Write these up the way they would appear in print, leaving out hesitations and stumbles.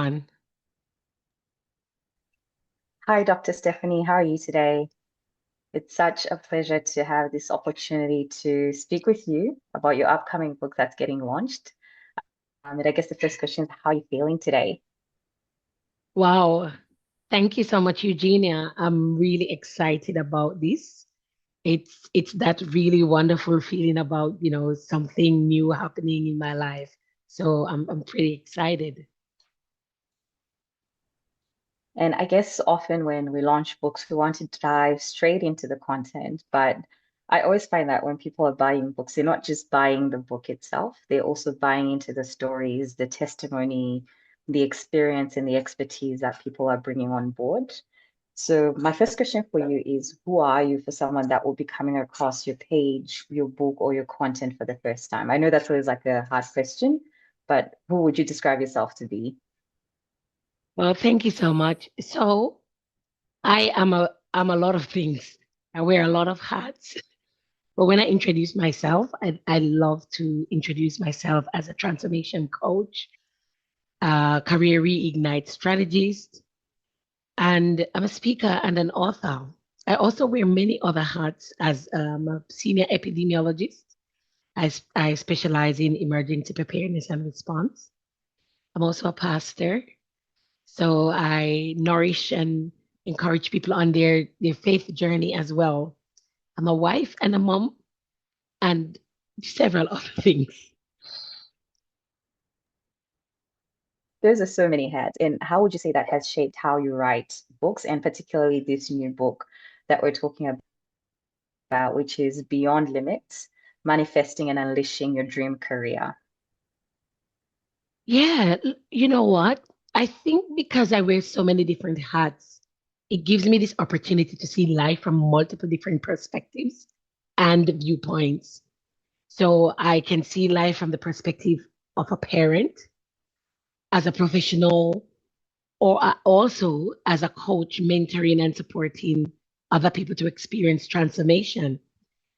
On. Hi, Dr. Stephanie. How are you today? It's such a pleasure to have this opportunity to speak with you about your upcoming book that's getting launched. And I guess the first question is, how are you feeling today? Wow. Thank you so much, Eugenia. I'm really excited about this. It's that really wonderful feeling about, something new happening in my life. So I'm pretty excited. And I guess often when we launch books, we want to dive straight into the content, but I always find that when people are buying books, they're not just buying the book itself, they're also buying into the stories, the testimony, the experience, and the expertise that people are bringing on board. So my first question for you is, who are you for someone that will be coming across your page, your book, or your content for the first time? I know that's always like a hard question, but who would you describe yourself to be? Well, thank you so much. So I'm a lot of things. I wear a lot of hats. But when I introduce myself, I love to introduce myself as a transformation coach, career reignite strategist, and I'm a speaker and an author. I also wear many other hats as a senior epidemiologist. I specialize in emergency preparedness and response. I'm also a pastor. So I nourish and encourage people on their faith journey as well. I'm a wife and a mom and several other things. Those are so many hats. And how would you say that has shaped how you write books, and particularly this new book that we're talking about, which is Beyond Limits, Manifesting and Unleashing Your Dream Career? Yeah, you know what? I think because I wear so many different hats, it gives me this opportunity to see life from multiple different perspectives and viewpoints. So I can see life from the perspective of a parent, as a professional, or also as a coach, mentoring and supporting other people to experience transformation.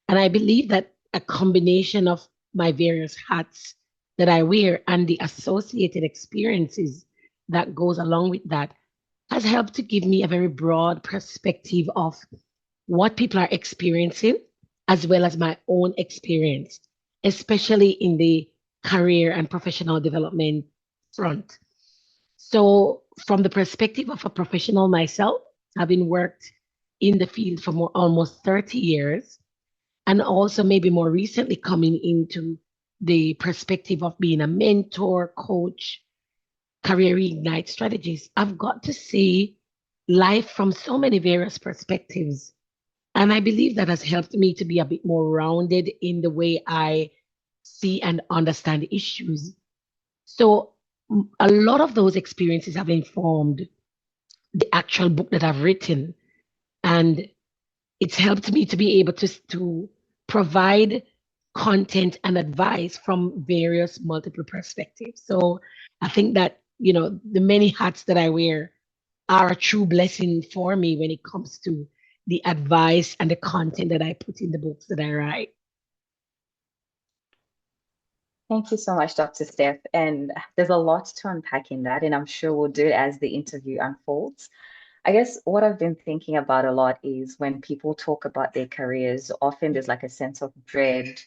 And I believe that a combination of my various hats that I wear and the associated experiences that goes along with that has helped to give me a very broad perspective of what people are experiencing as well as my own experience, especially in the career and professional development front. So, from the perspective of a professional myself, having worked in the field for almost 30 years, and also maybe more recently coming into the perspective of being a mentor, coach, career ignite strategist, I've got to see life from so many various perspectives. And I believe that has helped me to be a bit more rounded in the way I see and understand issues. So a lot of those experiences have informed the actual book that I've written. And it's helped me to be able to provide content and advice from various multiple perspectives. So I think that, the many hats that I wear are a true blessing for me when it comes to the advice and the content that I put in the books that I write. Thank you so much, Dr. Steph. And there's a lot to unpack in that, and I'm sure we'll do it as the interview unfolds. I guess what I've been thinking about a lot is when people talk about their careers, often there's like a sense of dread,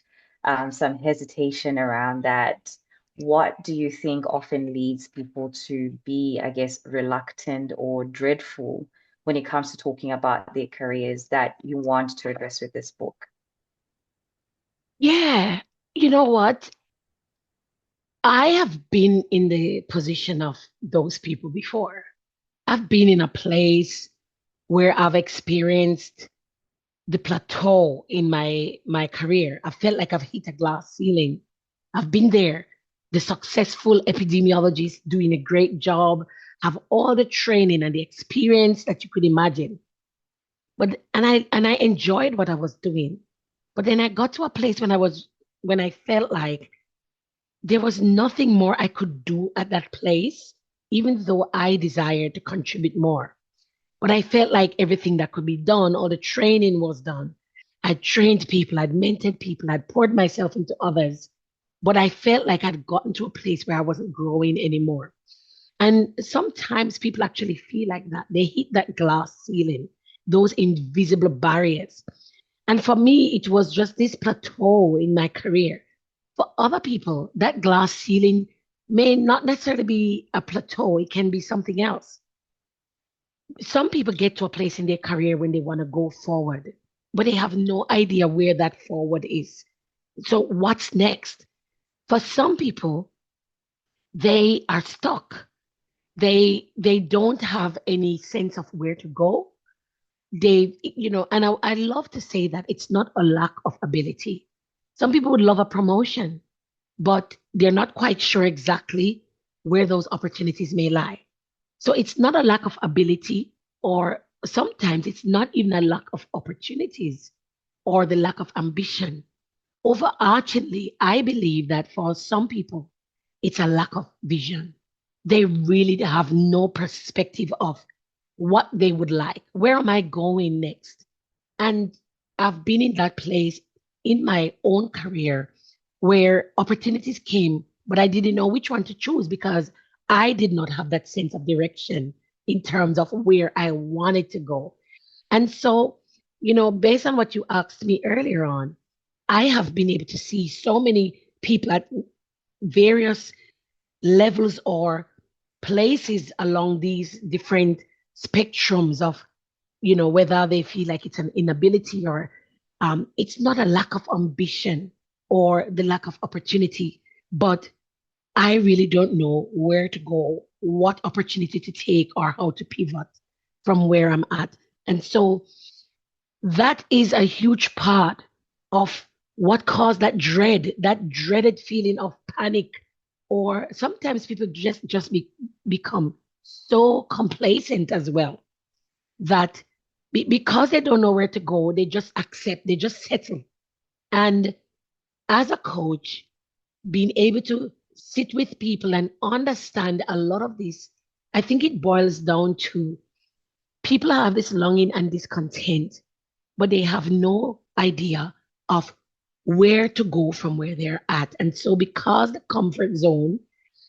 some hesitation around that. What do you think often leads people to be, I guess, reluctant or dreadful when it comes to talking about their careers that you want to address with this book? Yeah, you know what? I have been in the position of those people before. I've been in a place where I've experienced the plateau in my career. I felt like I've hit a glass ceiling. I've been there, the successful epidemiologist doing a great job, have all the training and the experience that you could imagine. But I enjoyed what I was doing. But then I got to a place when I felt like there was nothing more I could do at that place, even though I desired to contribute more. But I felt like everything that could be done, all the training was done. I'd trained people, I'd mentored people, I'd poured myself into others. But I felt like I'd gotten to a place where I wasn't growing anymore. And sometimes people actually feel like that. They hit that glass ceiling, those invisible barriers. And for me, it was just this plateau in my career. For other people, that glass ceiling may not necessarily be a plateau, it can be something else. Some people get to a place in their career when they want to go forward, but they have no idea where that forward is. So, what's next? For some people, they are stuck. They don't have any sense of where to go. And I love to say that it's not a lack of ability. Some people would love a promotion, but they're not quite sure exactly where those opportunities may lie. So it's not a lack of ability, or sometimes it's not even a lack of opportunities or the lack of ambition. Overarchingly, I believe that for some people, it's a lack of vision. They really have no perspective of what they would like. Where am I going next? And I've been in that place in my own career where opportunities came, but I didn't know which one to choose because I did not have that sense of direction in terms of where I wanted to go. And so, based on what you asked me earlier on, I have been able to see so many people at various levels or places along these different spectrums of, whether they feel like it's an inability or it's not a lack of ambition or the lack of opportunity, but I really don't know where to go, what opportunity to take, or how to pivot from where I'm at. And so that is a huge part of what caused that dreaded feeling of panic. Or sometimes people become so complacent as well that because they don't know where to go, they just accept, they just settle. And as a coach, being able to sit with people and understand a lot of this, I think it boils down to people have this longing and discontent, but they have no idea of where to go from where they're at. And so because the comfort zone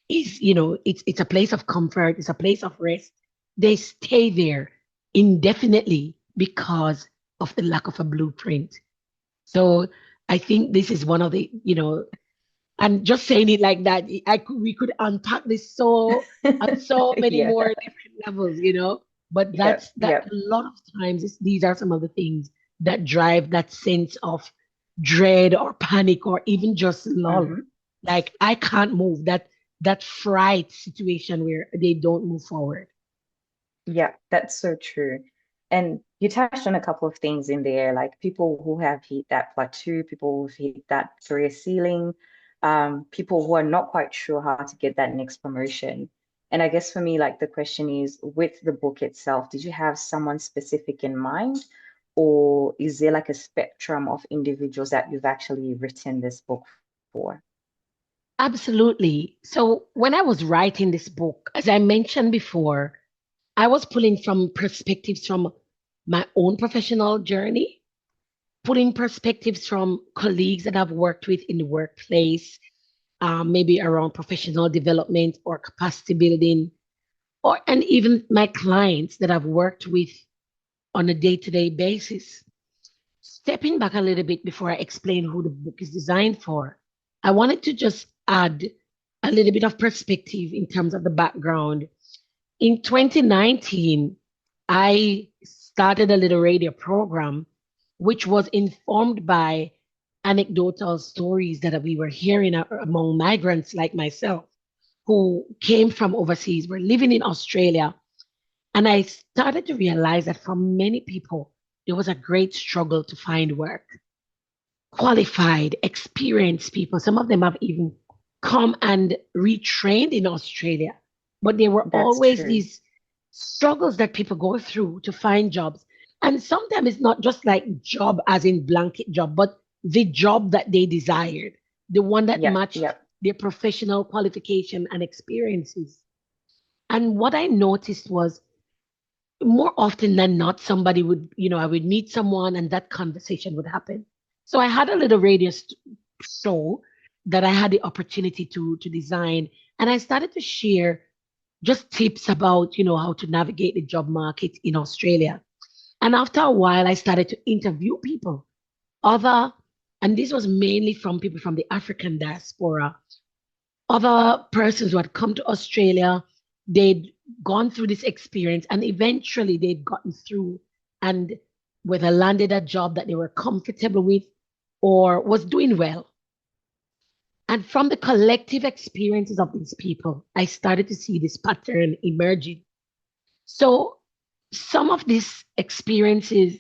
is, it's a place of comfort, it's a place of rest, they stay there indefinitely because of the lack of a blueprint. So I think this is one of the, and just saying it like that, we could unpack this so on so many Yeah, more different levels, But yeah, that yeah. a lot of times these are some of the things that drive that sense of dread or panic or even just lull. Mhm. Like I can't move, that fright situation where they don't move forward. Yeah, that's so true. And you touched on a couple of things in there, like people who have hit that plateau, people who've hit that career ceiling, people who are not quite sure how to get that next promotion. And I guess for me, like the question is, with the book itself, did you have someone specific in mind, or is there like a spectrum of individuals that you've actually written this book for? Absolutely. So when I was writing this book, as I mentioned before, I was pulling from perspectives from my own professional journey, pulling perspectives from colleagues that I've worked with in the workplace, maybe around professional development or capacity building, and even my clients that I've worked with on a day-to-day basis. Stepping back a little bit before I explain who the book is designed for, I wanted to just add a little bit of perspective in terms of the background. In 2019, I started a little radio program, which was informed by anecdotal stories that we were hearing among migrants like myself who came from overseas, were living in Australia. And I started to realize that for many people, there was a great struggle to find work. Qualified, experienced people, some of them have even come and retrained in Australia. But there were That's always true. these struggles that people go through to find jobs. And sometimes it's not just like job as in blanket job, but the job that they desired, the one that Yeah, matched yeah. their professional qualification and experiences. And what I noticed was more often than not, somebody would, I would meet someone and that conversation would happen. So I had a little show that I had the opportunity to design, and I started to share just tips about, how to navigate the job market in Australia. And after a while, I started to interview people, other, and this was mainly from people from the African diaspora, other persons who had come to Australia. They'd gone through this experience and eventually they'd gotten through and whether landed a job that they were comfortable with or was doing well. And from the collective experiences of these people, I started to see this pattern emerging. So some of these experiences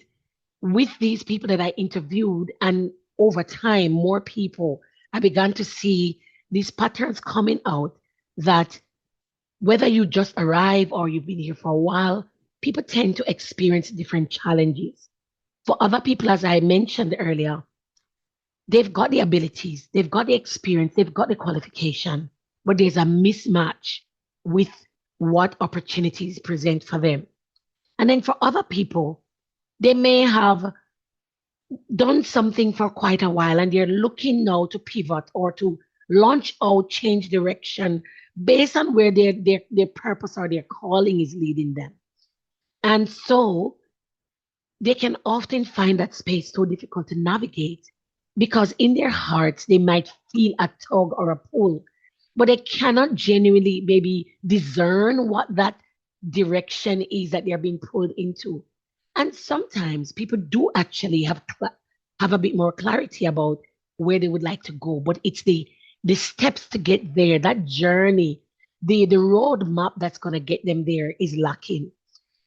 with these people that I interviewed, and over time, more people, I began to see these patterns coming out that whether you just arrive or you've been here for a while, people tend to experience different challenges. For other people, as I mentioned earlier, they've got the abilities, they've got the experience, they've got the qualification, but there's a mismatch with what opportunities present for them. And then for other people, they may have done something for quite a while and they're looking now to pivot or to launch out, change direction based on where their purpose or their calling is leading them. And so they can often find that space so difficult to navigate because in their hearts, they might feel a tug or a pull, but they cannot genuinely maybe discern what that direction is that they're being pulled into. And sometimes people do actually have a bit more clarity about where they would like to go, but it's the steps to get there, that journey, the roadmap that's going to get them there is lacking.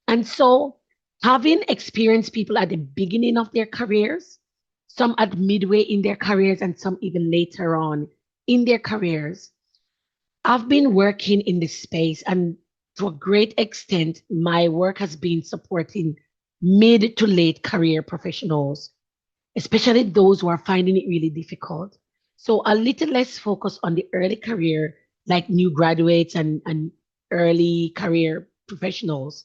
And so having experienced people at the beginning of their careers, some at midway in their careers, and some even later on in their careers, I've been working in this space, and to a great extent, my work has been supporting mid to late career professionals, especially those who are finding it really difficult. So a little less focus on the early career, like new graduates and early career professionals.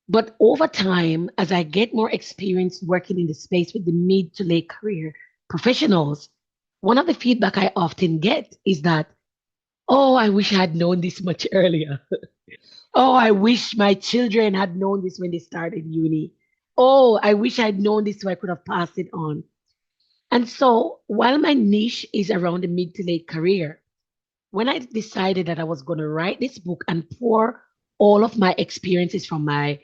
But over time, as I get more experience working in the space with the mid to late career professionals, one of the feedback I often get is that, oh, I wish I had known this much earlier. Oh, I wish my children had known this when they started uni. Oh, I wish I'd known this so I could have passed it on. And so while my niche is around the mid to late career, when I decided that I was going to write this book and pour all of my experiences from my,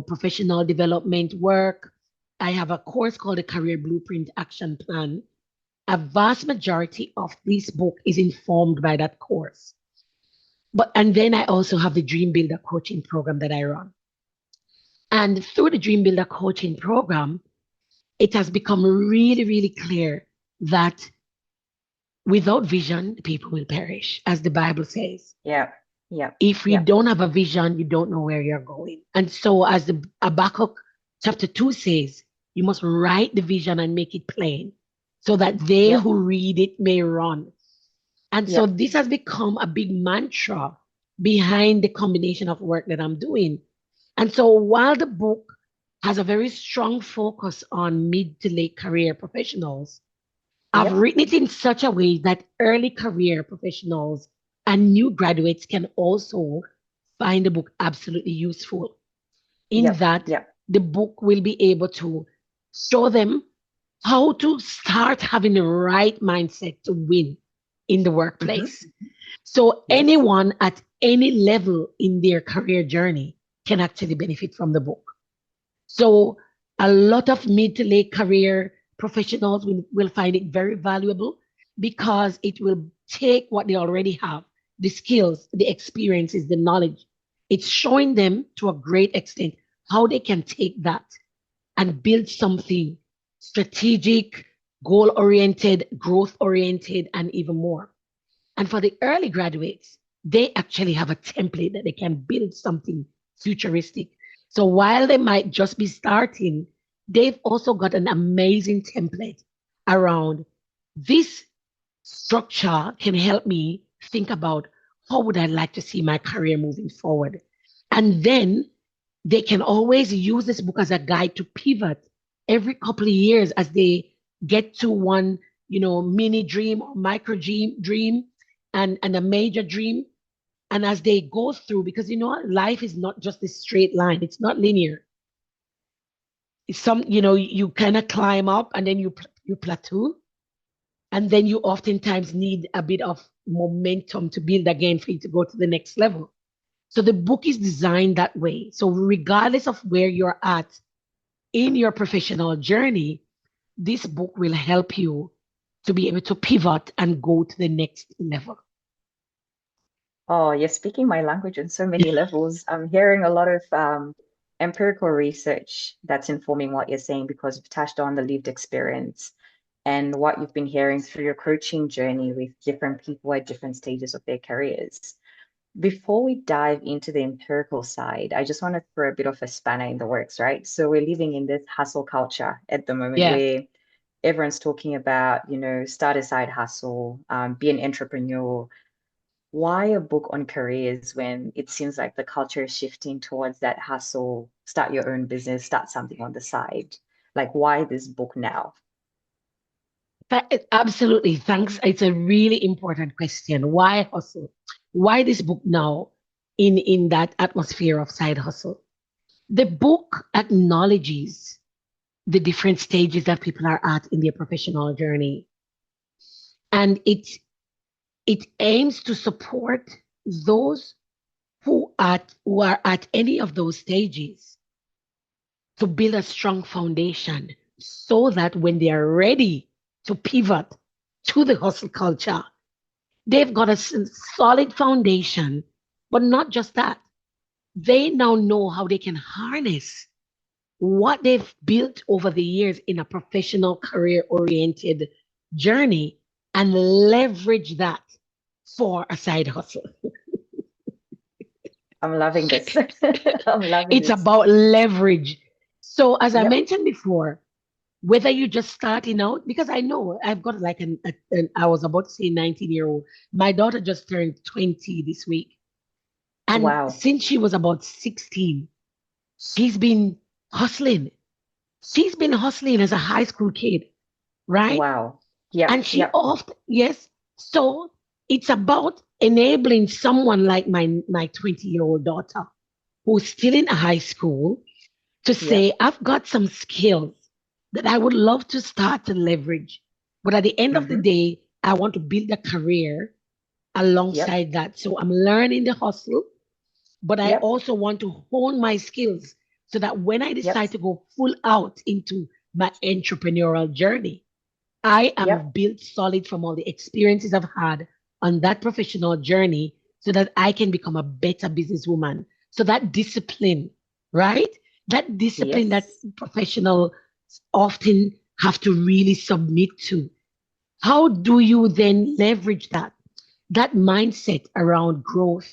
professional development work, I have a course called the Career Blueprint Action Plan. A vast majority of this book is informed by that course. And then I also have the Dream Builder coaching program that I run. And through the Dream Builder coaching program, it has become really, really clear that without vision, the people will perish, as the Bible says. Yeah. Yeah. If you Yeah. don't have a vision, you don't know where you're going. And so, as the Habakkuk chapter 2 says, you must write the vision and make it plain so that they Yep. who read it may run. And so, Yep. this has become a big mantra behind the combination of work that I'm doing. And so, while the book has a very strong focus on mid to late career professionals, I've Yep. written it in such a way that early career professionals and new graduates can also find the book absolutely useful, in Yep. that Yep. the book will be able to show them how to start having the right mindset to win in the Mm-hmm. workplace. So Yes. anyone at any level in their career journey can actually benefit from the book. So a lot of mid to late career professionals will find it very valuable because it will take what they already have, the skills, the experiences, the knowledge. It's showing them to a great extent how they can take that and build something strategic, goal oriented, growth oriented, and even more. And for the early graduates, they actually have a template that they can build something futuristic. So while they might just be starting, they've also got an amazing template around this structure can help me think about how would I like to see my career moving forward. And then they can always use this book as a guide to pivot every couple of years as they get to one, mini dream or micro dream and a major dream. And as they go through, because you know what, life is not just a straight line, it's not linear. It's some, you kind of climb up and then you plateau. And then you oftentimes need a bit of momentum to build again for you to go to the next level. So the book is designed that way. So regardless of where you're at in your professional journey, this book will help you to be able to pivot and go to the next level. Oh, you're speaking my language on so many levels. I'm hearing a lot of empirical research that's informing what you're saying because you've touched on the lived experience and what you've been hearing through your coaching journey with different people at different stages of their careers. Before we dive into the empirical side, I just want to throw a bit of a spanner in the works, right? So we're living in this hustle culture at the moment Yes. where everyone's talking about, start a side hustle, be an entrepreneur. Why a book on careers when it seems like the culture is shifting towards that hustle, start your own business, start something on the side? Like, why this book now? Absolutely. Thanks. It's a really important question. Why hustle? Why this book now in that atmosphere of side hustle? The book acknowledges the different stages that people are at in their professional journey. And it aims to support those who are at any of those stages to build a strong foundation so that when they are ready to pivot to the hustle culture, they've got a solid foundation. But not just that, they now know how they can harness what they've built over the years in a professional career oriented journey and leverage that for a side hustle. I'm loving this. I'm loving It's this. about leverage. So, as I Yep. mentioned before, whether you're just starting out, because I know I've got like I was about to say 19-year-old. My daughter just turned 20 this week. And Wow. since she was about 16, she's been hustling. She's been hustling as a high school kid, right? Wow. Yep. And she Yep. often, yes. So it's about enabling someone like my 20-year-old daughter who's still in high school to Yep. say, I've got some skills that I would love to start to leverage. But at the end of the Mm-hmm. day, I want to build a career Yep. alongside that. So I'm learning the hustle, but I Yep. also want to hone my skills so that when I Yep. decide to go full out into my entrepreneurial journey, I am Yep. built solid from all the experiences I've had on that professional journey so that I can become a better businesswoman. So that discipline, right? That discipline that Yes. professionals often have to really submit to. How do you then leverage that? That mindset around growth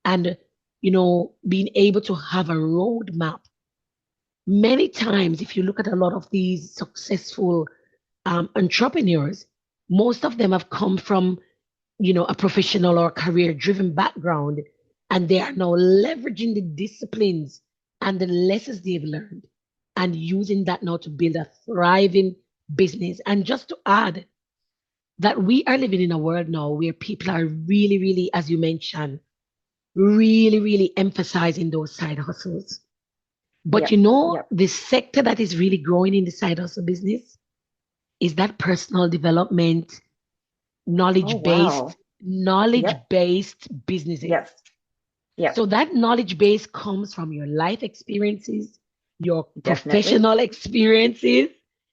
and being able to have a roadmap. Many times, if you look at a lot of these successful entrepreneurs, most of them have come from, a professional or career driven background, and they are now leveraging the disciplines and the lessons they've learned and using that now to build a thriving business. And just to add that we are living in a world now where people are really, really, as you mentioned, really, really emphasizing those side hustles. But Yep. Yep. the sector that is really growing in the side hustle business is that personal development, Oh, knowledge based, wow. knowledge Yep. based businesses. Yep. Yep. So that knowledge base comes from your life experiences, your Definitely. professional experiences,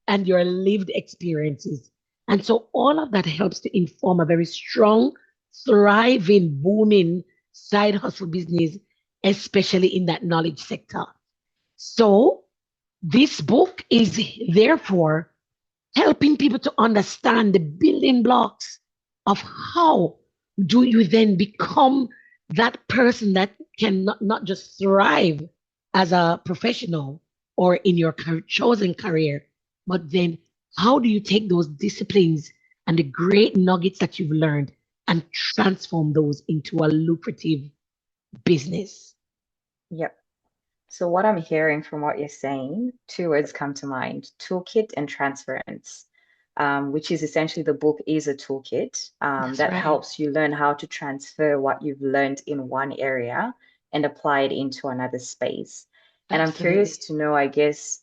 and your lived experiences. And so all of that helps to inform a very strong, thriving, booming side hustle business, especially in that knowledge sector. So this book is therefore helping people to understand the building blocks of how do you then become that person that can not just thrive as a professional or in your chosen career, but then how do you take those disciplines and the great nuggets that you've learned and transform those into a lucrative business? Yep. So what I'm hearing from what you're saying, two words come to mind: toolkit and transference. which is essentially the book is a toolkit That's that right. helps you learn how to transfer what you've learned in one area and apply it into another space. And I'm curious Absolutely. to know, I guess,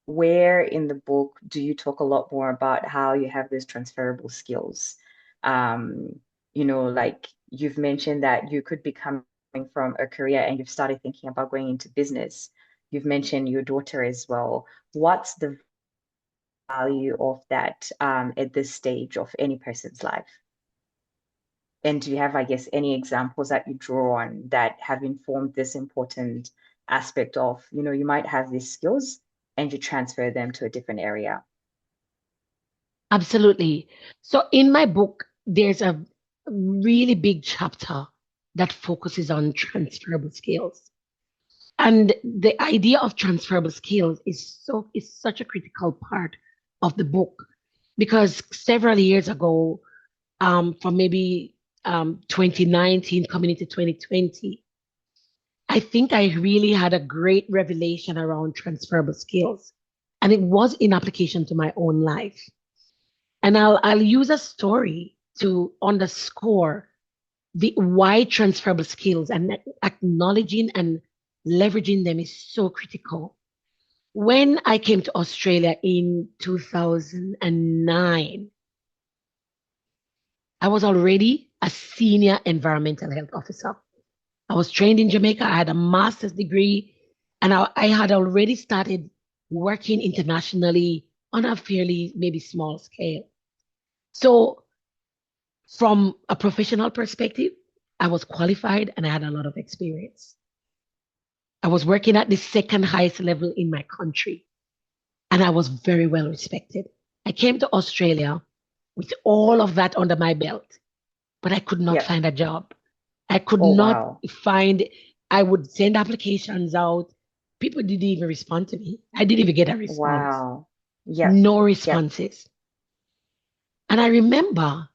where in the book do you talk a lot more about how you have those transferable skills? Um, like you've mentioned that you could be coming from a career and you've started thinking about going into business. You've mentioned your daughter as well. What's the value of that at this stage of any person's life? And do you have, I guess, any examples that you draw on that have informed this important aspect of, you might have these skills and you transfer them to a different area? Absolutely. So in my book, there's a really big chapter that focuses on transferable skills. And the idea of transferable skills is such a critical part of the book because several years ago, from maybe 2019 coming into 2020, I think I really had a great revelation around transferable skills. And it was in application to my own life. And I'll use a story to underscore the why transferable skills and acknowledging and leveraging them is so critical. When I came to Australia in 2009, I was already a senior environmental health officer. I was trained in Jamaica. I had a master's degree, and I had already started working internationally on a fairly maybe small scale. So, from a professional perspective, I was qualified and I had a lot of experience. I was working at the second highest level in my country, and I was very well respected. I came to Australia with all of that under my belt, but I could not Yep. find a job. I could Oh, not wow. find, I would send applications out. People didn't even respond to me. I didn't even get a response. Wow. Yep. No Yep. responses. And I remember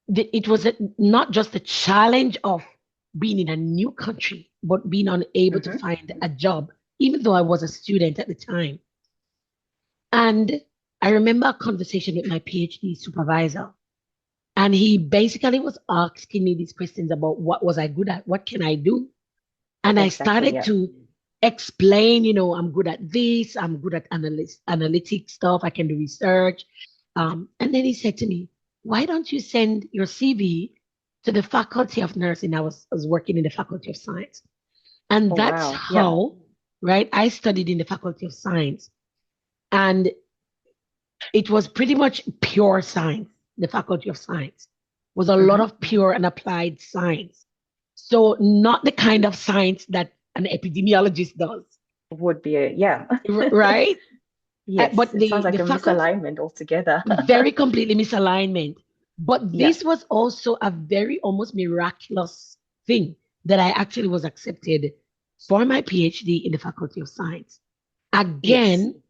that it was not just the challenge of being in a new country, but being unable to Hmm. find a job, even though I was a student at the time. And I remember a conversation with my PhD supervisor, and he basically was asking me these questions about what was I good at? What can I do? And I Exactly. started Yep. to explain, I'm good at this, I'm good at analytic stuff, I can do research. And then he said to me, why don't you send your CV to the Faculty of Nursing? I was working in the Faculty of Science. And Oh, that's wow. Yep. how, right, I studied in the Faculty of Science. And it was pretty much pure science. The Faculty of Science was a lot Hmm. of pure and applied science. So, not the kind of science that an epidemiologist does, Would be yeah. right? Yes. But It sounds like the a faculty, misalignment altogether. very completely misalignment. But Yeah. this was also a very almost miraculous thing that I actually was accepted for my PhD in the Faculty of Science. Yes. Again,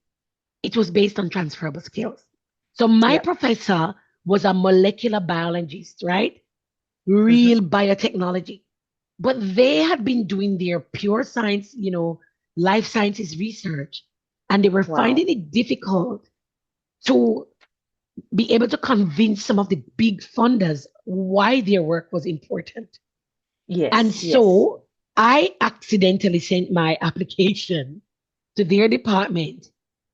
it was based on transferable skills. So my Yep. professor was a molecular biologist, right? Hmm. Real biotechnology. But they had been doing their pure science, life sciences research, and they were Wow. finding it difficult to be able to convince some of the big funders why their work was important. And Yes. Yes. so I accidentally sent my application to their department.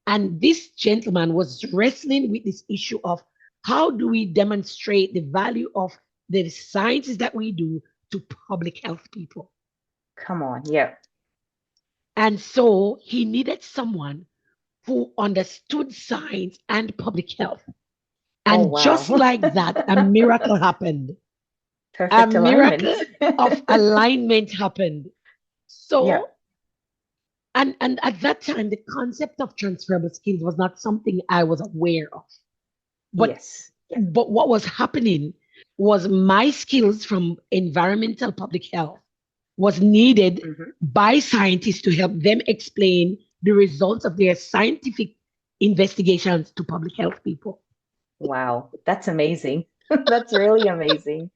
And this gentleman was wrestling with this issue of how do we demonstrate the value of the sciences that we do to public health people. Come on. Yep. And so he needed someone who understood science and public health. Oh, And just wow. like that, a miracle happened. A Perfect miracle alignment. of alignment happened. Yeah. So, and at that time, the concept of transferable skills was not something I was aware of. But Yes. Yeah. what was happening was my skills from environmental public health was needed Hmm. by scientists to help them explain the results of their scientific investigations to public health people. Wow. That's amazing. That's really amazing.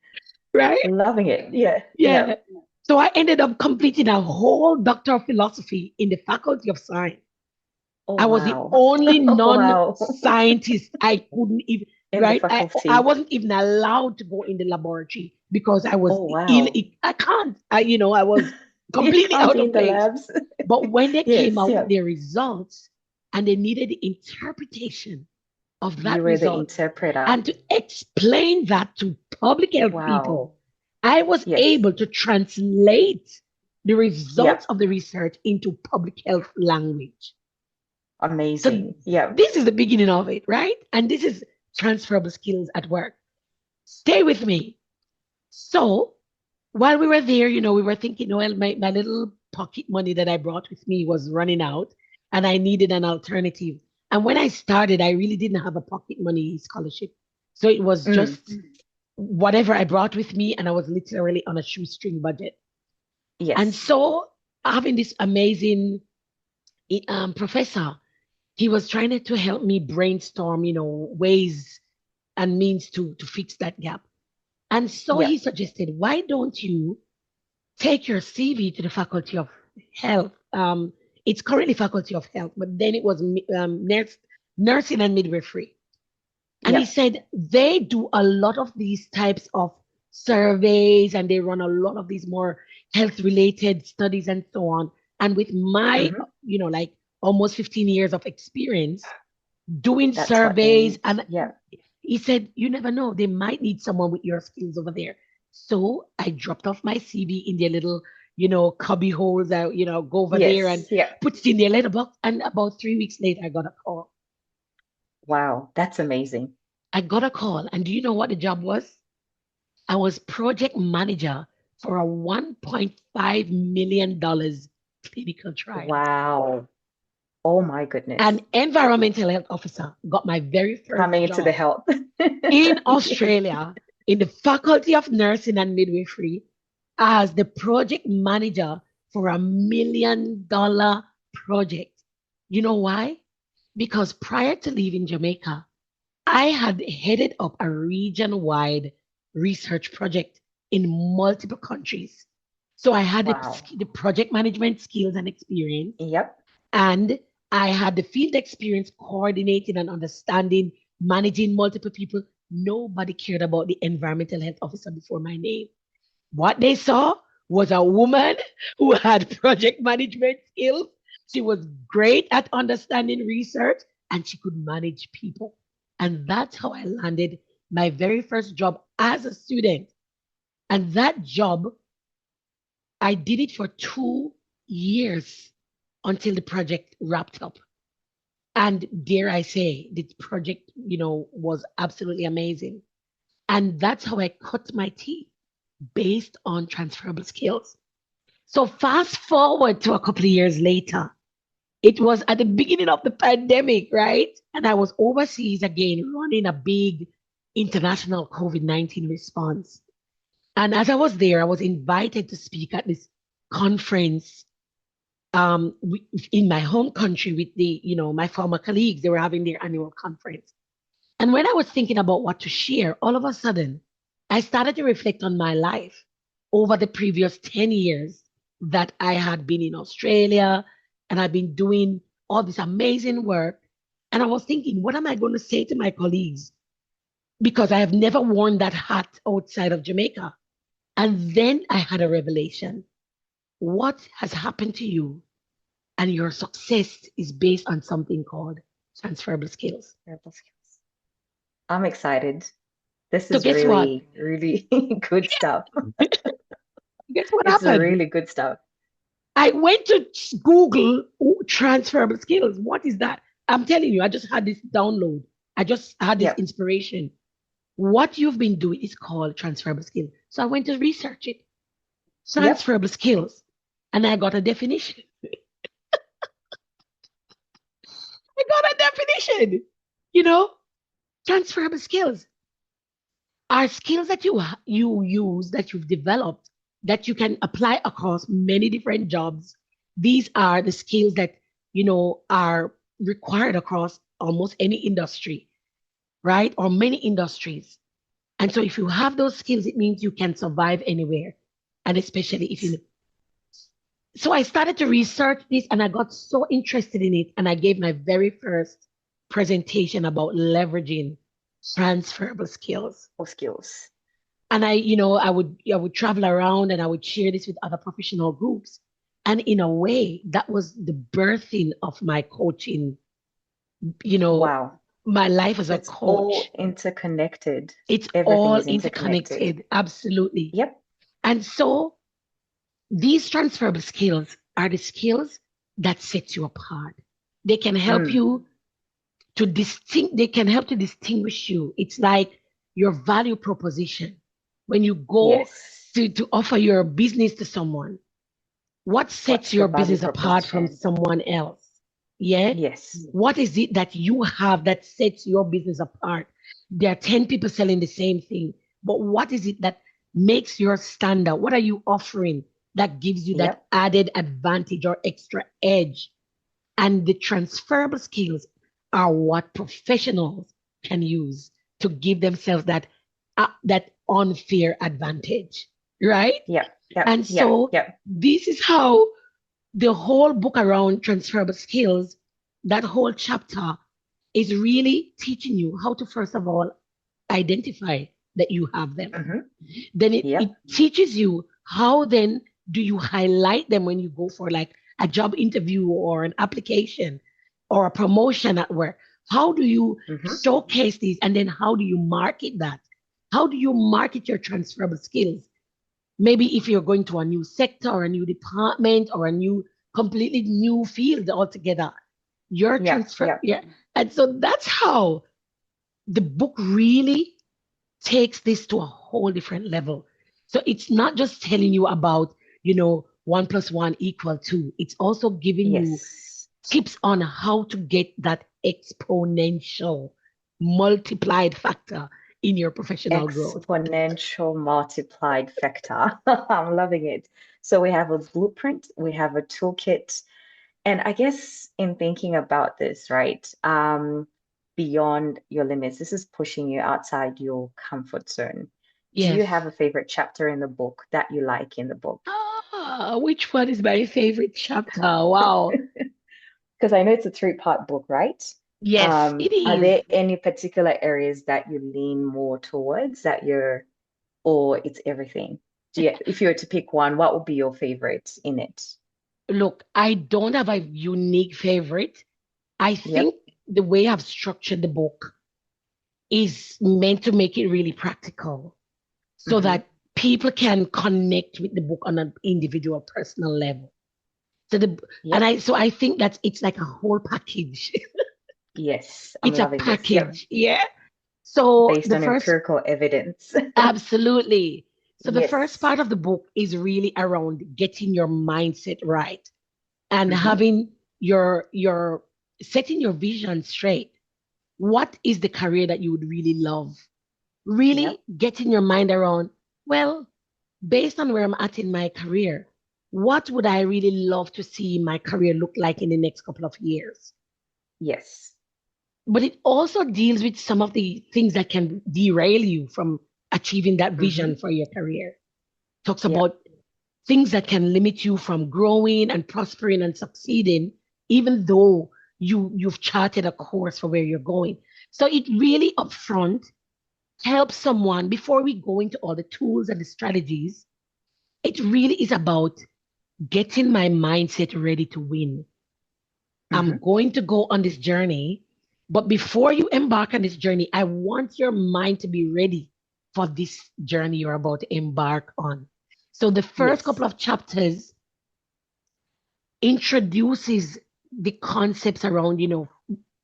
Right? Loving it. Yeah. Yeah. Yeah. So I ended up completing a whole Doctor of Philosophy in the Faculty of Science. Oh, I was the wow. only Wow. non-scientist. I couldn't even, In the right? I faculty. wasn't even allowed to go in the laboratory because I was Oh, ill. wow. I can't. I was You completely can't out be of in the place. labs. But when they came Yes, out with yeah. their results and they needed the interpretation of You that were the result interpreter. and to explain that to public health Wow. people, I was Yes. able to translate the Yeah. results of the research into public health language. So Amazing. Yeah. this is the beginning of it, right? And this is transferable skills at work. Stay with me. So while we were there, we were thinking, well, my little pocket money that I brought with me was running out and I needed an alternative. And when I started, I really didn't have a pocket money scholarship. So it was Mm. just whatever I brought with me, and I was literally on a shoestring budget. And Yes. so having this amazing professor, he was trying to help me brainstorm, ways and means to fix that gap. And so Yeah. he suggested, why don't you take your CV to the Faculty of Health? It's currently Faculty of Health, but then it was nursing and midwifery. And he Yeah. said they do a lot of these types of surveys and they run a lot of these more health related studies and so on. And with my, Hmm. like almost 15 years of experience doing That's what they surveys, need. and Yeah. he said, you never know, they might need someone with your skills over there. So I dropped off my CV in their little, cubby holes. I, go over there and Yes. Yeah. put it in their letterbox. And about 3 weeks later, I got a call. Wow. That's amazing. I got a call. And do you know what the job was? I was project manager for a $1.5 million clinical trial. Wow. Oh my goodness. An environmental health officer got my very first Coming into the job health. in Yes. Australia in the Faculty of Nursing and Midwifery as the project manager for $1 million project. You know why? Because prior to leaving Jamaica, I had headed up a region wide research project in multiple countries. So I had Wow. the project management skills and experience, Yep. and I had the field experience coordinating and understanding, managing multiple people. Nobody cared about the environmental health officer before my name. What they saw was a woman who had project management skills. She was great at understanding research and she could manage people. And that's how I landed my very first job as a student. And that job, I did it for 2 years until the project wrapped up. And dare I say, the project, was absolutely amazing. And that's how I cut my teeth based on transferable skills. So fast forward to a couple of years later, it was at the beginning of the pandemic, right? And I was overseas again running a big international COVID-19 response. And as I was there, I was invited to speak at this conference in my home country with my former colleagues. They were having their annual conference. And when I was thinking about what to share, all of a sudden, I started to reflect on my life over the previous 10 years that I had been in Australia and I've been doing all this amazing work. And I was thinking, what am I going to say to my colleagues? Because I have never worn that hat outside of Jamaica. And then I had a revelation. What has happened to you and your success is based on something called transferable skills. Verbal skills. I'm excited. This So is guess what? really, really good stuff. Guess what It's a happened? really good stuff. I went to Google transferable skills. What is that? I'm telling you, I just had this download. I just had this Yep. inspiration. What you've been doing is called transferable skills. So I went to research it. Yep. Transferable skills. And I got a definition. I got a definition. You know, transferable skills are skills that you use, that you've developed, that you can apply across many different jobs. These are the skills that are required across almost any industry, right? Or many industries. And so if you have those skills, it means you can survive anywhere. And especially if you So I started to research this and I got so interested in it. And I gave my very first presentation about leveraging transferable skills. Or skills. And I would travel around and I would share this with other professional groups. And in a way, that was the birthing of my coaching, you know, Wow. my life as So a it's all coach. interconnected. It's Everything all is interconnected. interconnected. Absolutely. Yep. And so these transferable skills are the skills that set you apart. They can help Mm. you they can help to distinguish you. It's like your value proposition. When you go Yes. to offer your business to someone, what sets What's the your value business apart from proposition? someone else? Yeah. Yes. What is it that you have that sets your business apart? There are 10 people selling the same thing, but what is it that makes your stand out? What are you offering that gives you that Yep. added advantage or extra edge? And the transferable skills are what professionals can use to give themselves that unfair advantage, right? Yep. Yep. And Yep. so Yep. this is how the whole book around transferable skills, that whole chapter is really teaching you how to, first of all, identify that you have them. Hmm. Then it Yep. teaches you how then do you highlight them when you go for like a job interview or an application or a promotion at work. How do you Hmm. showcase these? And then how do you market that? How do you market your transferable skills? Maybe if you're going to a new sector or a new department or a completely new field altogether, your Yep. transfer, Yep. yeah. And so that's how the book really takes this to a whole different level. So it's not just telling you about, 1 plus 1 equal 2. It's also giving you Yes. tips on how to get that exponential multiplied factor in your professional growth. Exponential multiplied factor. I'm loving it. So we have a blueprint, we have a toolkit, and I guess in thinking about this, right, beyond your limits, this is pushing you outside your comfort zone. Do you Yes. have a favorite chapter in the book that you like in the book? Which one is my favorite chapter? Wow. Because I know it's a three-part book, right? Yes, it Are is. there any particular areas that you lean more towards or it's everything? If you were to pick one, what would be your favorite in it? Look, I don't have a unique favorite. I think Yep. the way I've structured the book is meant to make it really practical so Hmm. that people can connect with the book on an individual personal level. So the and Yep. I so I think that it's like a whole package. Yes, I'm It's a loving this. Yep. package. Yeah. So Based the on first empirical evidence. absolutely. So the first Yes. part of the book is really around getting your mindset right and Hmm. having your setting your vision straight. What is the career that you would really love? Really Yep. getting your mind around, well, based on where I'm at in my career, what would I really love to see my career look like in the next couple of years? Yes. But it also deals with some of the things that can derail you from achieving that vision Hmm. for your career. Talks Yep. about things that can limit you from growing and prospering and succeeding, even though you've charted a course for where you're going. So it really upfront helps someone before we go into all the tools and the strategies. It really is about getting my mindset ready to win. I'm Hmm. going to go on this journey, but before you embark on this journey, I want your mind to be ready for this journey you're about to embark on. So the first Yes. couple of chapters introduces the concepts around,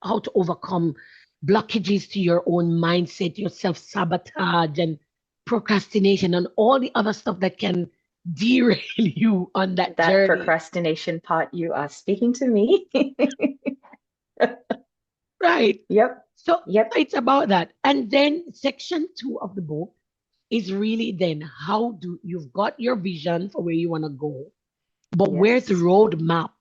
how to overcome blockages to your own mindset, your self-sabotage and procrastination and all the other stuff that can derail you on that That journey. procrastination part, you are speaking to me. Right. Yep. So Yep. it's about that. And then section 2 of the book is really then how do you've got your vision for where you want to go, but where's the Yes. roadmap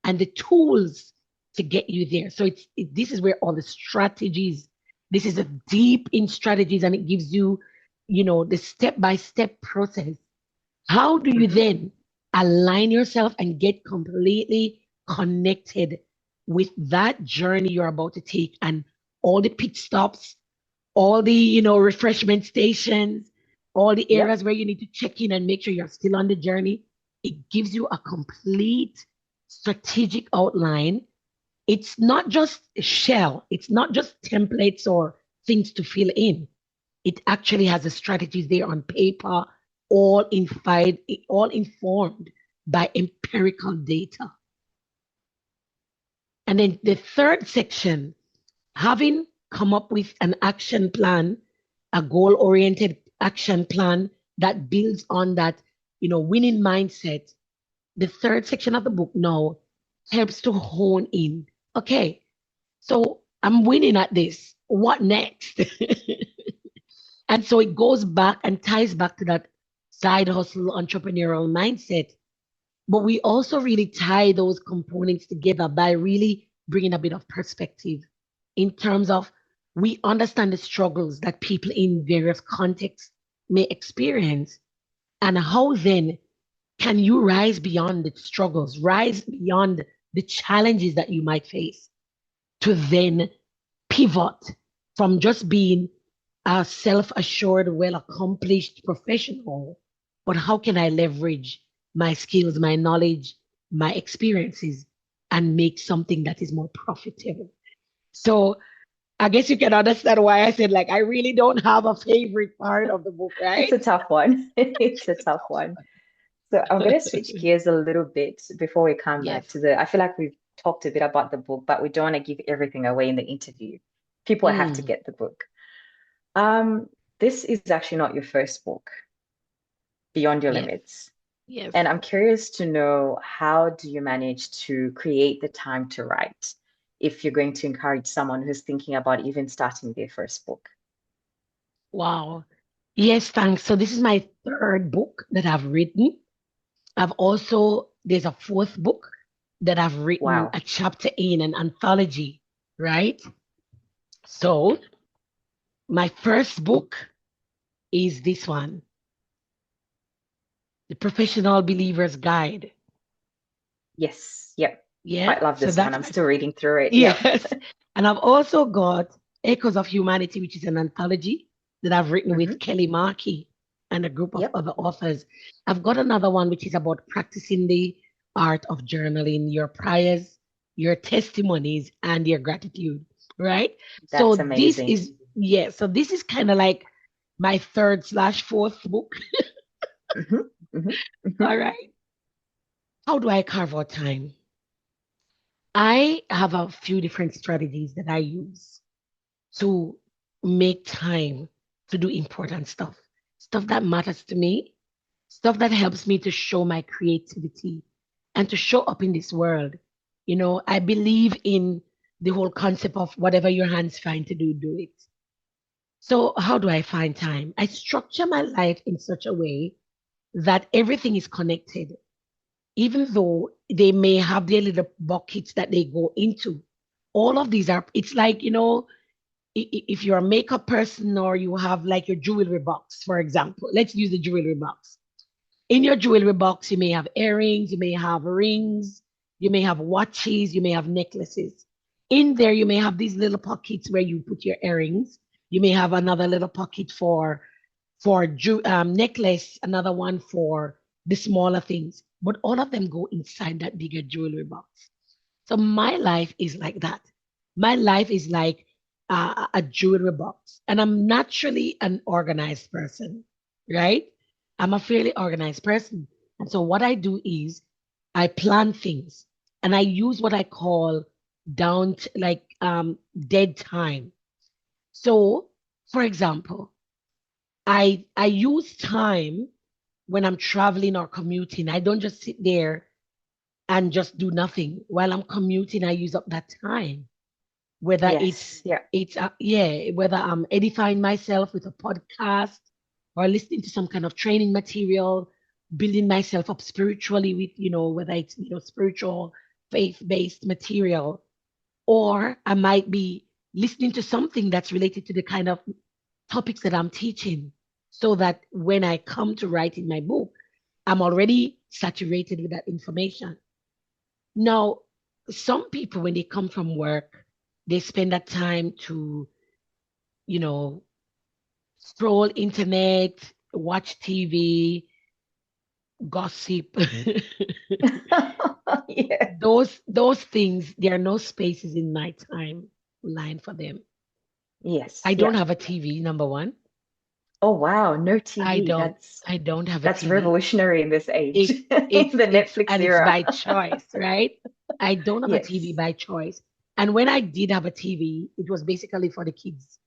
and the tools to get you there? So this is where all the strategies, this is a deep in strategies and it gives you, the step by step process. How do you Hmm. then align yourself and get completely connected with that journey you're about to take, and all the pit stops, all the, refreshment stations, all the Yep. areas where you need to check in and make sure you're still on the journey. It gives you a complete strategic outline. It's not just a shell, it's not just templates or things to fill in. It actually has the strategies there on paper, all informed by empirical data. And then the third section, having come up with an action plan, a goal-oriented action plan that builds on that, winning mindset. The third section of the book now helps to hone in. Okay, so I'm winning at this. What next? And so it goes back and ties back to that side hustle entrepreneurial mindset. But we also really tie those components together by really bringing a bit of perspective in terms of we understand the struggles that people in various contexts may experience, and how then can you rise beyond the struggles, rise beyond the challenges that you might face to then pivot from just being a self-assured, well-accomplished professional, but how can I leverage my skills, my knowledge, my experiences, and make something that is more profitable? So I guess you can understand why I said, like, I really don't have a favorite part of the book, It's right? a tough one. It's a tough one. So I'm going to switch gears a little bit before we come back Yes. to I feel like we've talked a bit about the book, but we don't want to give everything away in the interview. People have to Mm, get the book. Um, this is actually not your first book, Beyond Your yes. Limits. Yes. And I'm curious to know, how do you manage to create the time to write if you're going to encourage someone who's thinking about even starting their first book? Wow. Yes, thanks. So this is my third book that I've written. There's a fourth book that I've written, Wow. a chapter in an anthology, right? So my first book is this one, The Professional Believer's Guide. Yes. Yep. Yeah. Quite love So this one. that's I'm my, still reading through it. Yep. yes. And I've also got Echoes of Humanity, which is an anthology that I've written with Hmm. Kelly Markey and a group of Yep. other authors. I've got another one which is about practicing the art of journaling, your prayers, your testimonies, and your gratitude, right? So That's this amazing. is, yeah, so this is kind of like my third slash fourth book. Hmm. Hmm. All Hmm. right. How do I carve out time? I have a few different strategies that I use to make time to do important stuff that matters to me, stuff that helps me to show my creativity and to show up in this world. I believe in the whole concept of whatever your hands find to do, do it. So, how do I find time? I structure my life in such a way that everything is connected, even though they may have their little buckets that they go into. All of these are, it's like, if you're a makeup person or you have like your jewelry box, for example, let's use the jewelry box. In your jewelry box, you may have earrings, you may have rings, you may have watches, you may have necklaces. In there, you may have these little pockets where you put your earrings. You may have another little pocket for necklace, another one for the smaller things. But all of them go inside that bigger jewelry box. So my life is like that. My life is like a jewelry box. And I'm naturally an organized person, right? I'm a fairly organized person. And so what I do is I plan things and I use what I call dead time. So, for example, I use time when I'm traveling or commuting. I don't just sit there and just do nothing. While I'm commuting, I use up that time. Whether Yes. Yeah. whether I'm edifying myself with a podcast or listening to some kind of training material, building myself up spiritually with, whether it's, spiritual, faith-based material, or I might be listening to something that's related to the kind of topics that I'm teaching, so that when I come to write in my book, I'm already saturated with that information. Now, some people, when they come from work, they spend that time to, you know, scroll internet, watch TV, gossip. Yeah. Those things, there are no spaces in my timeline for them. Yes. I Yeah. don't have a TV, number one. Oh wow, no I TV. don't. That's I don't have a that's TV. revolutionary in this age. It The Netflix it's era. by choice, right? I don't have a TV Yes. by choice. And when I did have a TV, it was basically for the kids,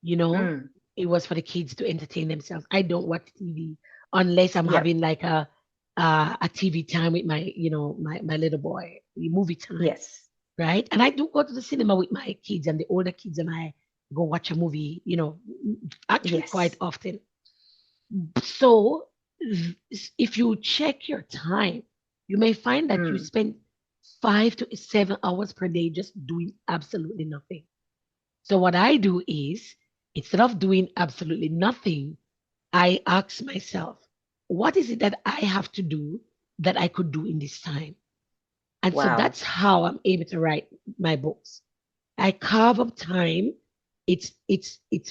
you know? Mm. It was for the kids to entertain themselves. I don't watch TV unless I'm Yep. having like a TV time with my, my little boy, movie time, Yes. right? And I do go to the cinema with my kids and the older kids, and I go watch a movie, actually quite Yes. often. So if you check your time, you may find that you Mm. spend 5 to 7 hours per day just doing absolutely nothing. So what I do is, instead of doing absolutely nothing, I ask myself, what is it that I have to do that I could do in this time? And so Wow. that's how I'm able to write my books. I carve up time. It's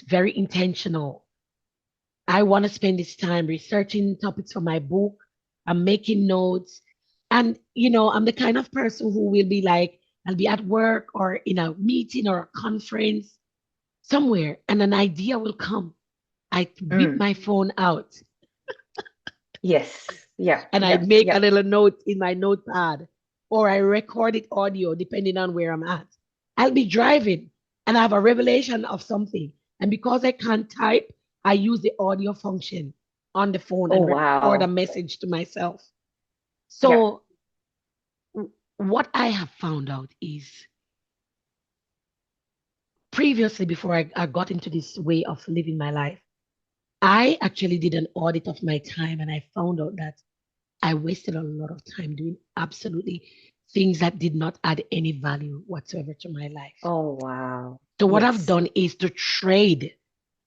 very intentional. I want to spend this time researching topics for my book. I'm making notes. And, I'm the kind of person who will be like, I'll be at work or in a meeting or a conference somewhere, and an idea will come. I whip Mm. my phone out Yes. Yeah. and I Yeah. make a Yeah. little note in my notepad, or I record it audio depending on where I'm at. I'll be driving and I have a revelation of something. And because I can't type, I use the audio function on the phone Oh and record a wow. message to myself. Yeah. So, what I have found out is previously, before I got into this way of living my life, I actually did an audit of my time and I found out that I wasted a lot of time doing absolutely things that did not add any value whatsoever to my life. Oh wow. So what I've Yes. done is to trade.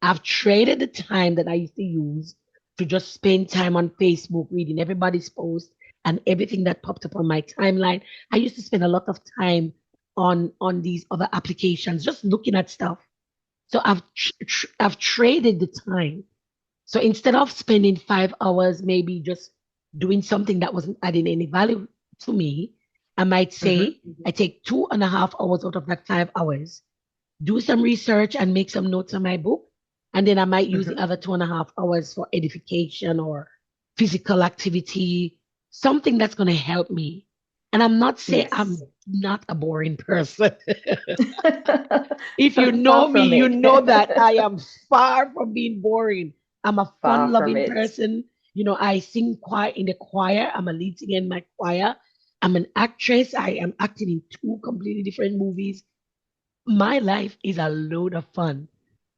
I've traded the time that I used to use to just spend time on Facebook reading everybody's post and everything that popped up on my timeline. I used to spend a lot of time on these other applications just looking at stuff. So I've traded the time. So instead of spending 5 hours maybe just doing something that wasn't adding any value to me, I might Mm-hmm. say I take 2.5 hours out of that 5 hours, do some research and make some notes on my book. And then I might use the Mm-hmm. other 2.5 hours for edification or physical activity, something that's going to help me. And I'm not saying I'm Yes. not a boring person. If you Far know me, from you it. know that I am far from being boring. I'm a Far fun from loving it. person. I sing choir in the choir. I'm a lead singer in my choir. I'm an actress. I am acting in two completely different movies. My life is a load of fun,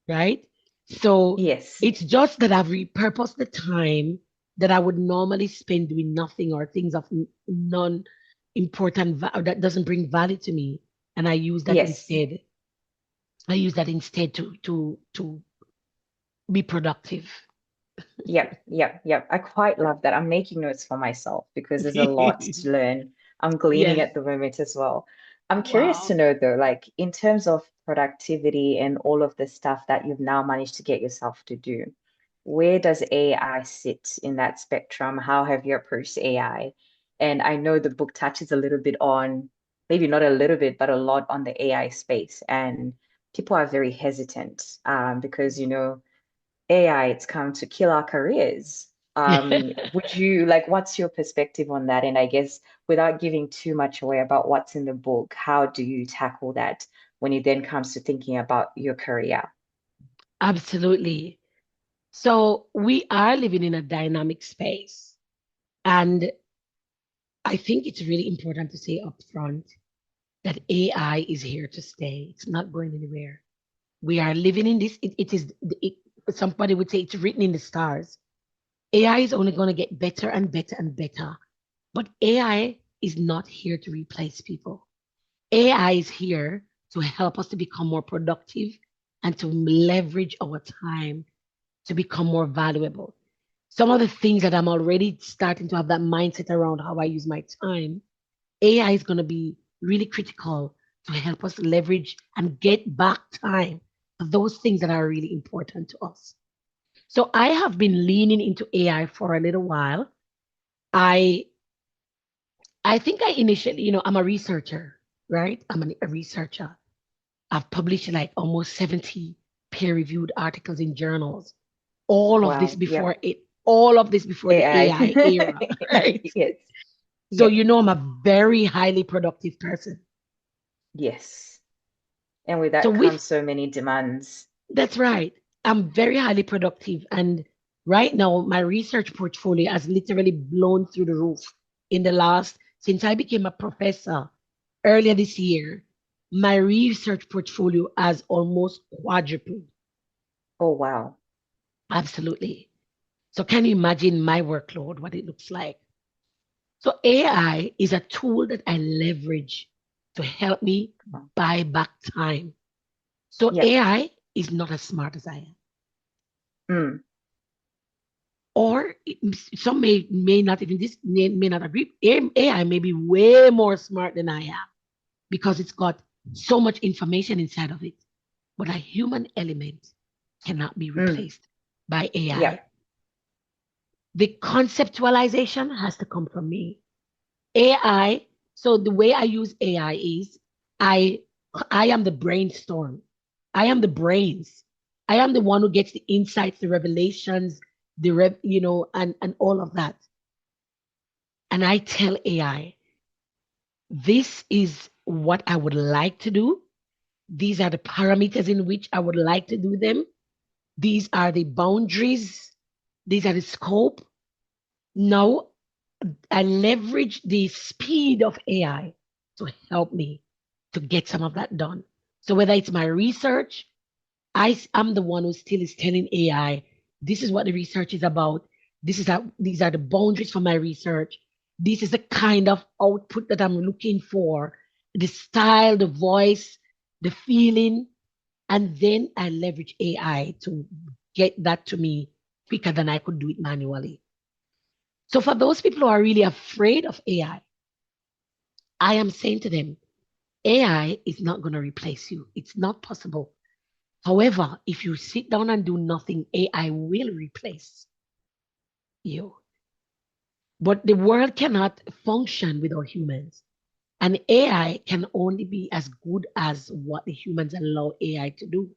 right? So Yes. it's just that I've repurposed the time that I would normally spend doing nothing or things of non-important that doesn't bring value to me, and I use that Yes. instead. I use that instead to be productive. Yep, yep, yep. I quite love that. I'm making notes for myself because there's a lot to learn. I'm gleaning Yes. at the moment as well. I'm curious to Wow. know though, like in terms of productivity and all of the stuff that you've now managed to get yourself to do, where does AI sit in that spectrum? How have you approached AI? And I know the book touches a little bit on, maybe not a little bit, but a lot on the AI space. And people are very hesitant because, AI, it's come to kill our careers. Would you like, what's your perspective on that? And I guess without giving too much away about what's in the book, how do you tackle that when it then comes to thinking about your career? Absolutely. So we are living in a dynamic space. And I think it's really important to say upfront that AI is here to stay. It's not going anywhere. We are living in this. Somebody would say it's written in the stars. AI is only going to get better and better and better. But AI is not here to replace people. AI is here to help us to become more productive and to leverage our time to become more valuable. some of the things that I'm already starting to have that mindset around how I use my time, AI is going to be really critical to help us leverage and get back time for those things that are really important to us. So I have been leaning into AI for a little while. I I think I initially, I'm a researcher, right? A researcher. I've published like almost 70 peer-reviewed articles in journals. Wow. Yep. All of this before the AI era, AI. right? Yes. So Yep. I'm a very highly productive person. Yes. And with So that with comes so many demands. That's right. I'm very highly productive. And right now, my research portfolio has literally blown through the roof since I became a professor earlier this year. My research portfolio has almost quadrupled. Oh, wow. Absolutely. So can you imagine my workload, what it looks like? So AI is a tool that I leverage to help me buy back time. So Yep. AI is not as smart as I am. Mm. Or some may not even this may not agree. AI may be way more smart than I am because it's got so much information inside of it. But a human element cannot be Mm. replaced by AI. Yep. The conceptualization has to come from me. AI. So the way I use AI is I I am the brainstorm. I am the brains. I am the one who gets the insights, the revelations, and all of that. And I tell AI, this is what I would like to do. These are the parameters in which I would like to do them. These are the boundaries. These are the scope. Now I leverage the speed of AI to help me to get some of that done. So whether it's my research, am the one who still is telling AI, this is what the research is about. These are the boundaries for my research. This is the kind of output that I'm looking for, the style, the voice, the feeling. And then I leverage AI to get that to me quicker than I could do it manually. So for those people who are really afraid of I am saying to them, AI is not going to replace you. It's not possible. However, if you sit down and do nothing, AI will replace you. But the world cannot function without humans. And AI can only be as good as what the humans allow AI to do.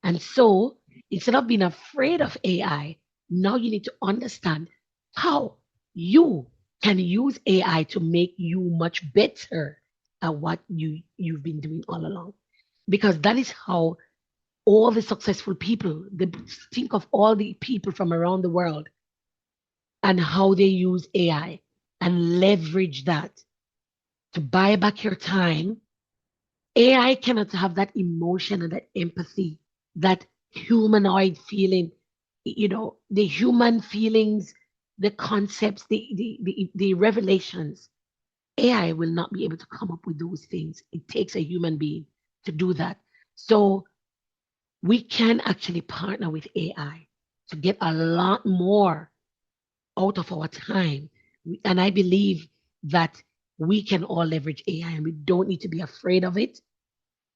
And so instead of being afraid of AI, now you need to understand how you can use AI to make you much better at what you've been doing all along. Because that is how all the successful people, think of all the people from around the world and how they use AI and leverage that to buy back your time. AI cannot have that emotion and that empathy, that humanoid feeling, the human feelings, the concepts, the revelations. AI will not be able to come up with those things. It takes a human being to do that. So we can actually partner with AI to get a lot more out of our time. And I believe that we can all leverage AI and we don't need to be afraid of it.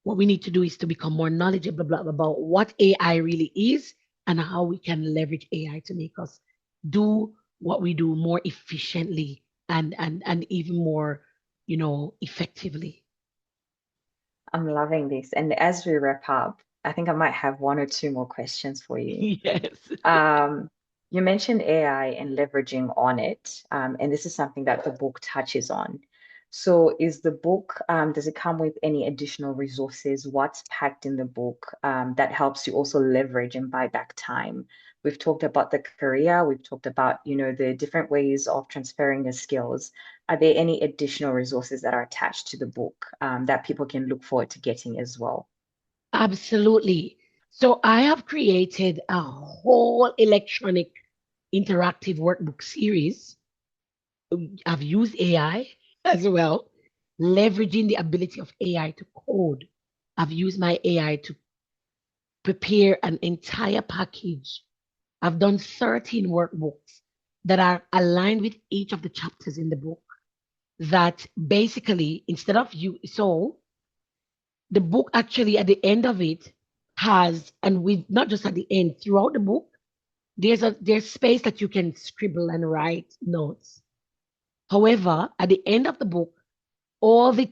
What we need to do is to become more knowledgeable about what AI really is and how we can leverage AI to make us do what we do more efficiently and even more, effectively. I'm loving this. And as we wrap up, I think I might have one or two more questions for you. Yes. Um, you mentioned AI and leveraging on it, and this is something that the book touches on. So, is the book, does it come with any additional resources? What's packed in the book that helps you also leverage and buy back time? We've talked about the career, we've talked about, the different ways of transferring the skills. Are there any additional resources that are attached to the book that people can look forward to getting as well? Absolutely. So I have created a whole electronic interactive workbook series. I've used AI as well, leveraging the ability of AI to code. I've used my AI to prepare an entire package I've done 13 workbooks that are aligned with each of the chapters in the book. That basically, instead of you, so the book actually at the end of it has, and with not just at the end, throughout the book, there's space that you can scribble and write notes. However, at the end of the book, all the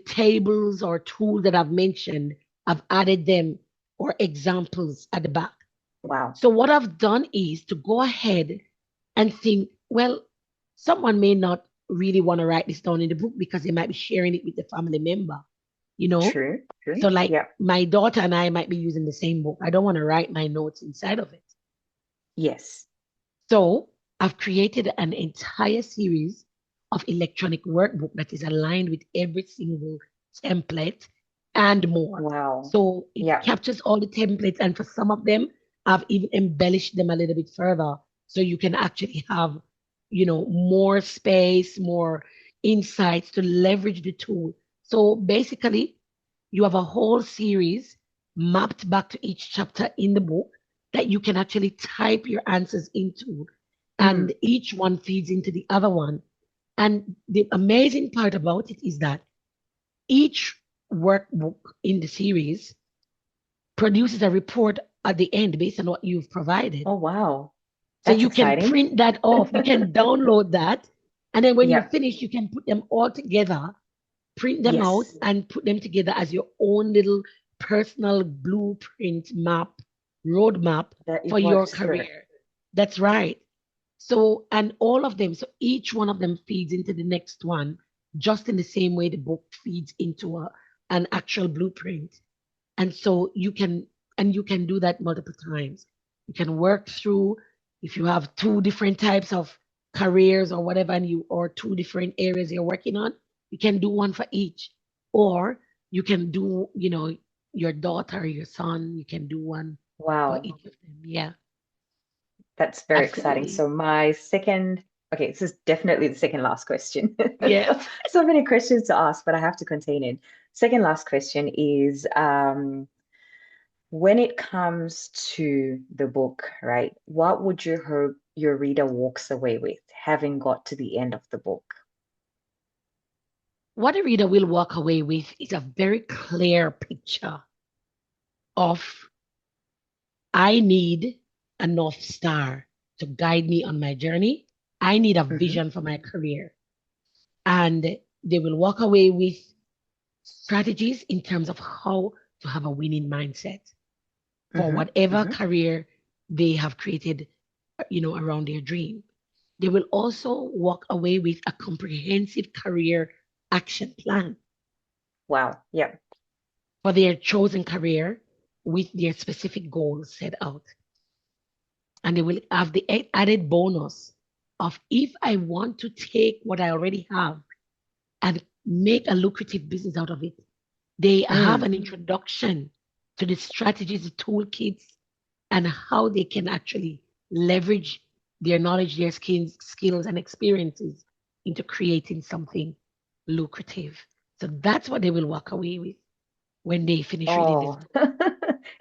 tables or tools that I've mentioned, I've added them or examples at the back. Wow. So what I've done is to go ahead and think, well, someone may not really want to write this down in the book because they might be sharing it with the family member, you know? True, true. So like Yeah. my daughter and I might be using the same book. I don't want to write my notes inside of it. Yes. So I've created an entire series of electronic workbook that is aligned with every single template and more. Wow. So it Yeah. captures all the templates, and for some of them, I've even embellished them a little bit further so you can actually have, more space, more insights to leverage the tool. So basically, you have a whole series mapped back to each chapter in the book that you can actually type your answers into, and Mm. each one feeds into the other one. And the amazing part about it is that each workbook in the series produces a report at the end based on what you've provided. Oh, wow. So That's you can exciting. print that off, you can download that, and then when you Yeah. finish, you can put them all together, print them out, Yes. and put them together as your own little personal blueprint map, roadmap That for you've your worked through. career. That's right. So, and all of them, so each one of them feeds into the next one, just in the same way the book feeds into an actual blueprint. And so you can do that multiple times. You can work through, if you have two different types of careers or whatever, or two different areas you're working on, you can do one for each. Or you can do, your daughter, your son, you can do one for Wow. each of them. Yeah, That's very exciting. absolutely. So my second, okay, this is definitely the second last question. Yeah. So many questions to ask, but I have to contain it. Second last question is, when it comes to the book, right? What would you hope your reader walks away with, having got to the end of the book? What a reader will walk away with is a very clear picture of I need a North Star to guide me on my journey. I need a Hmm. vision for my career. And they will walk away with strategies in terms of how to have a winning mindset for Hmm. whatever Hmm. career they have created, around their dream. They will also walk away with a comprehensive career action plan Wow. Yeah. for their chosen career with their specific goals set out. And they will have the added bonus of if I want to take what I already have and make a lucrative business out of it, they have Mm. an introduction to the strategies, the toolkits, and how they can actually leverage their knowledge, their skills and experiences into creating something lucrative. So that's what they will walk away with when they finish reading this Oh, book.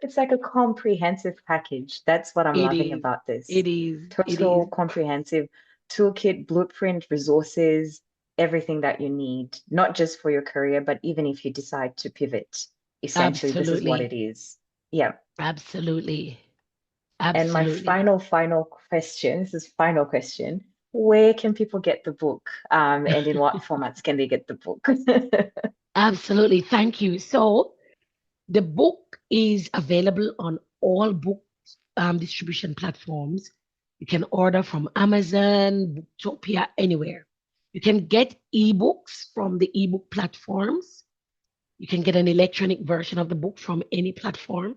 it's like a comprehensive package. That's what I'm It loving is, about this. it is, it Total is. comprehensive toolkit, blueprint, resources, everything that you need, not just for your career, but even if you decide to pivot, essentially, this is what it Absolutely. is. Yeah. Absolutely. And my Absolutely. final question, this is final question. Where can people get the book? And in what formats can they get the book? Absolutely. Thank you. So the book is available on all book distribution platforms. You can order from Amazon, Booktopia, anywhere. You can get ebooks from the ebook platforms. You can get an electronic version of the book from any platform.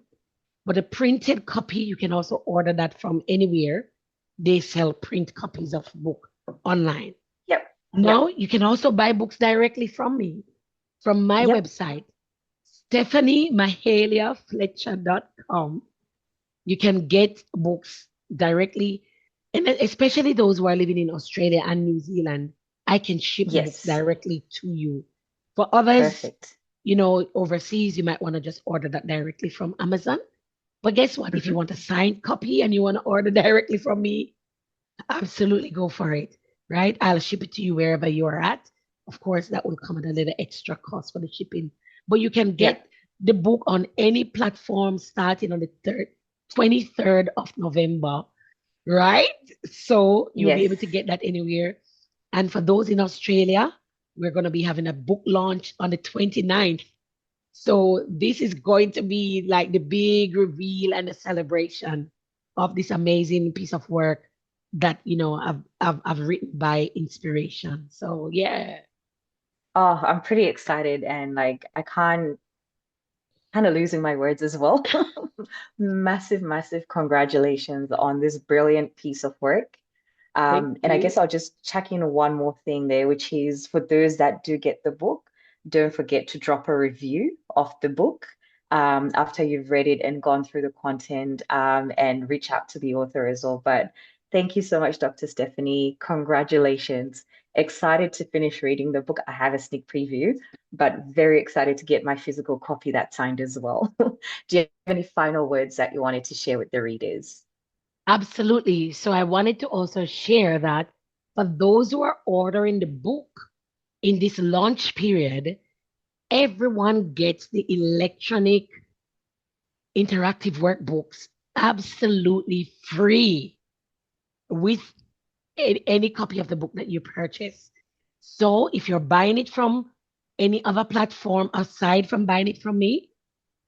But a printed copy, you can also order that from anywhere. They sell print copies of book online. Yep. Now Yep. you can also buy books directly from me, from my Yep. website, stephaniemahaliafletcher.com. You can get books directly, and especially those who are living in Australia and New Zealand, I can ship the books Yes. directly to you. For others, Perfect. overseas, you might want to just order that directly from Amazon. But guess what? If you Mhm. want a signed copy and you want to order directly from me, absolutely go for it, right? I'll ship it to you wherever you are at. Of course, that will come at a little extra cost for the shipping, but you can Yeah. get the book on any platform starting on the 23rd of November, right? So you'll be Yes. able to get that anywhere. And for those in Australia, we're going to be having a book launch on the 29th. So this is going to be like the big reveal and the celebration of this amazing piece of work that I've written by inspiration. So yeah, Oh, I'm pretty excited and like I can't kind of losing my words as well. Massive, massive congratulations on this brilliant piece of work. thank And I you. guess I'll just chuck in one more thing there, which is for those that do get the book, don't forget to drop a review of the book after you've read it and gone through the content and reach out to the author as well. But thank you so much, Dr. Stephanie. Congratulations. Excited to finish reading the book. I have a sneak preview, but very excited to get my physical copy that signed as well. Do you have any final words that you wanted to share with the readers? Absolutely. So I wanted to also share that for those who are ordering the book in this launch period, everyone gets the electronic interactive workbooks absolutely free with any copy of the book that you purchase. So if you're buying it from any other platform aside from buying it from me,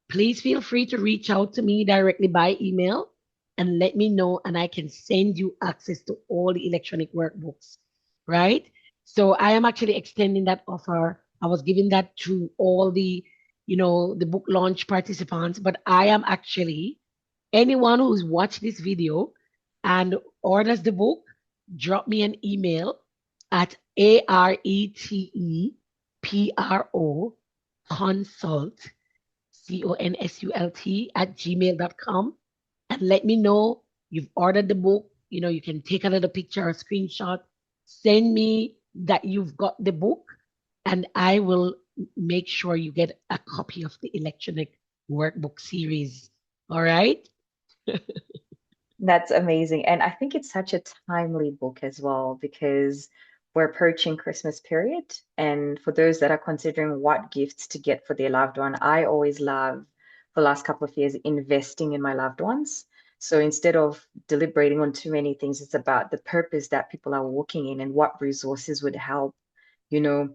please feel free to reach out to me directly by email and let me know, and I can send you access to all the electronic workbooks, right? So I am actually extending that offer. I was giving that to all the book launch participants, but I am actually anyone who's watched this video and orders the book, drop me an email at aretepro consult consult at gmail.com and let me know you've ordered the book. You can take a little picture or screenshot, send me that you've got the book, and I will make sure you get a copy of the electronic workbook series. All right? That's amazing. And I think it's such a timely book as well because we're approaching Christmas period. And for those that are considering what gifts to get for their loved one, I always love, for the last couple of years, investing in my loved ones. So instead of deliberating on too many things, it's about the purpose that people are walking in and what resources would help, you know,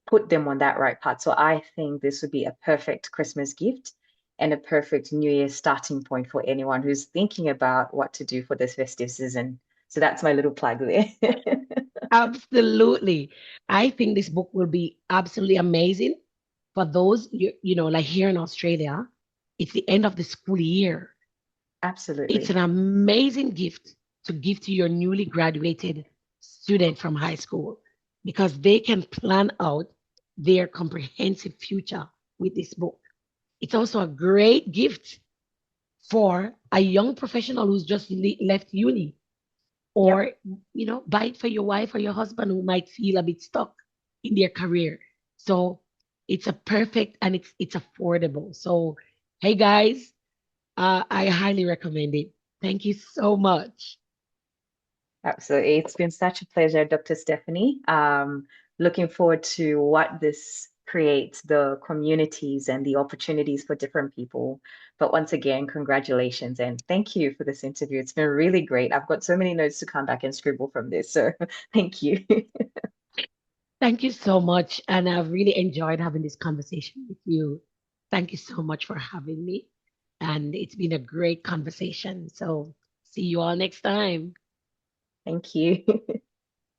put them on that right path. So I think this would be a perfect Christmas gift and a perfect New Year starting point for anyone who's thinking about what to do for this festive season. So that's my little plug there. Absolutely. I think this book will be absolutely amazing for those, like here in Australia, it's the end of the school year. It's an Absolutely. amazing gift to give to your newly graduated student from high school because they can plan out their comprehensive future with this book. It's also a great gift for a young professional who's just left uni, Yep. or buy it for your wife or your husband who might feel a bit stuck in their career. So it's a perfect and it's affordable. So hey guys, I highly recommend it. Thank you so much. Absolutely. It's been such a pleasure, Dr. Stephanie. Looking forward to what this creates, the communities and the opportunities for different people. But once again, congratulations and thank you for this interview. It's been really great. I've got so many notes to come back and scribble from this. So thank you. Thank you so much. And I've really enjoyed having this conversation with you. Thank you so much for having me. And it's been a great conversation. So see you all next time. Thank you.